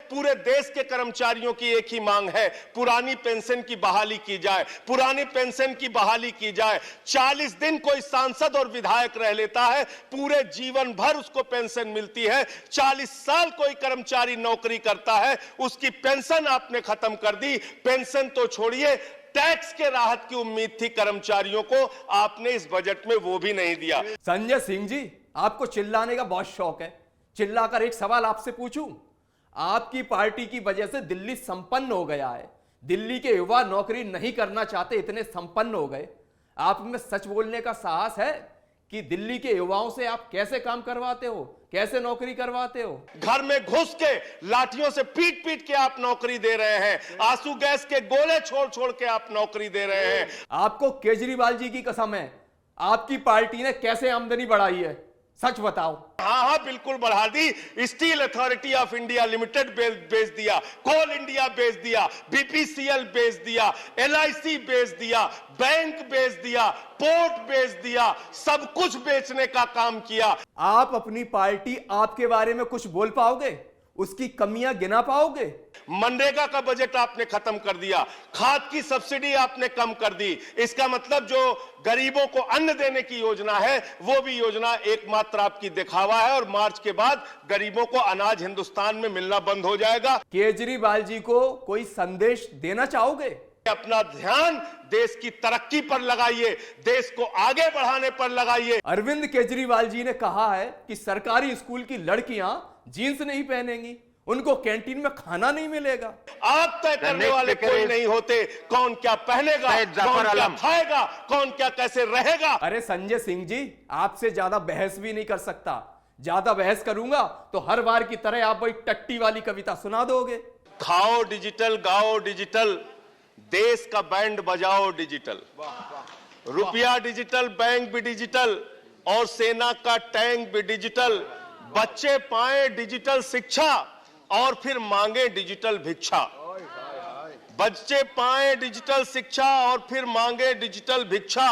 पूरे देश के कर्मचारियों की एक ही मांग है, पुरानी पेंशन की बहाली की जाए, पुरानी पेंशन की बहाली की जाए। 40 दिन कोई सांसद और विधायक रह लेता है, पूरे जीवन भर उसको पेंशन मिलती है। 40 साल कोई कर्मचारी नौकरी करता है, उसकी पेंशन आपने खत्म कर दी। पेंशन तो छोड़िए, टैक्स के राहत की उम्मीद थी कर्मचारियों को, आपने इस बजट में वो भी नहीं दिया। संजय सिंह जी, आपको चिल्लाने का बहुत शौक है। चिल्लाकर एक सवाल आपसे पूछूं, आपकी पार्टी की वजह से दिल्ली संपन्न हो गया है। दिल्ली के युवा नौकरी नहीं करना चाहते, इतने संपन्न हो गए। आप में सच बोलने का साहस है कि दिल्ली के युवाओं से आप कैसे काम करवाते हो, कैसे नौकरी करवाते हो? घर में घुस के लाठियों से पीट पीट के आप नौकरी दे रहे हैं, आंसू गैस के गोले छोड़ छोड़ के आप नौकरी दे रहे हैं। आपको केजरीवाल जी की कसम है, आपकी पार्टी ने कैसे आमदनी बढ़ाई है, सच बताओ। हाँ, बिल्कुल बढ़ा दी। Steel authority of India limited बेच दिया, कोल इंडिया बेच दिया, बीपीसीएल बेच दिया, एलआईसी बेच दिया, बैंक बेच दिया, पोर्ट बेच दिया, सब कुछ बेचने का काम किया। आप अपनी पार्टी, आपके बारे में कुछ बोल पाओगे? उसकी कमियां गिना पाओगे? मनरेगा का बजट आपने खत्म कर दिया, खाद की सब्सिडी आपने कम कर दी। इसका मतलब जो गरीबों को अन्न देने की योजना है, वो भी योजना एकमात्र आपकी दिखावा है, और मार्च के बाद गरीबों को अनाज हिंदुस्तान में मिलना बंद हो जाएगा। केजरीवाल जी को कोई संदेश देना चाहोगे? अपना ध्यान देश की तरक्की पर लगाइए, देश को आगे बढ़ाने पर लगाइए। अरविंद केजरीवाल जी ने कहा है कि सरकारी स्कूल की लड़कियां जीन्स नहीं पहनेंगी, उनको कैंटीन में खाना नहीं मिलेगा। आप तय करने वाले कोई नहीं होते, कौन क्या पहनेगा, कौन क्या खाएगा, कौन क्या कैसे रहेगा। अरे संजय सिंह जी, आपसे ज्यादा बहस भी नहीं कर सकता। ज्यादा बहस करूंगा तो हर बार की तरह आप वही टट्टी वाली कविता सुना दोगे। खाओ डिजिटल, गाओ डिजिटल, देश का बैंड बजाओ डिजिटल, रुपया डिजिटल, बैंक भी डिजिटल, और सेना का टैंक भी डिजिटल। बच्चे पाए डिजिटल शिक्षा और फिर मांगे डिजिटल भिक्षा। बच्चे पाए डिजिटल शिक्षा और फिर मांगे डिजिटल भिक्षा।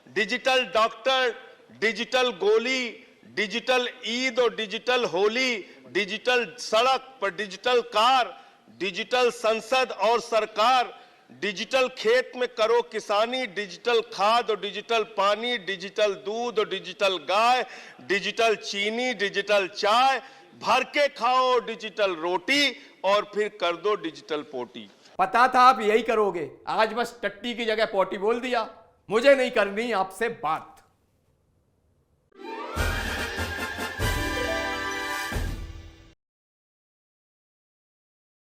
डिजिटल डॉक्टर, डिजिटल गोली, डिजिटल ईद और डिजिटल होली, डिजिटल सड़क पर डिजिटल कार, डिजिटल संसद और सरकार, डिजिटल खेत में करो किसानी, डिजिटल खाद और डिजिटल पानी, डिजिटल दूध और डिजिटल गाय, डिजिटल चीनी, डिजिटल चाय, भर के खाओ डिजिटल रोटी और फिर कर दो डिजिटल पोटी। पता था आप यही करोगे, आज बस टट्टी की जगह पोटी बोल दिया। मुझे नहीं करनी आपसे बात।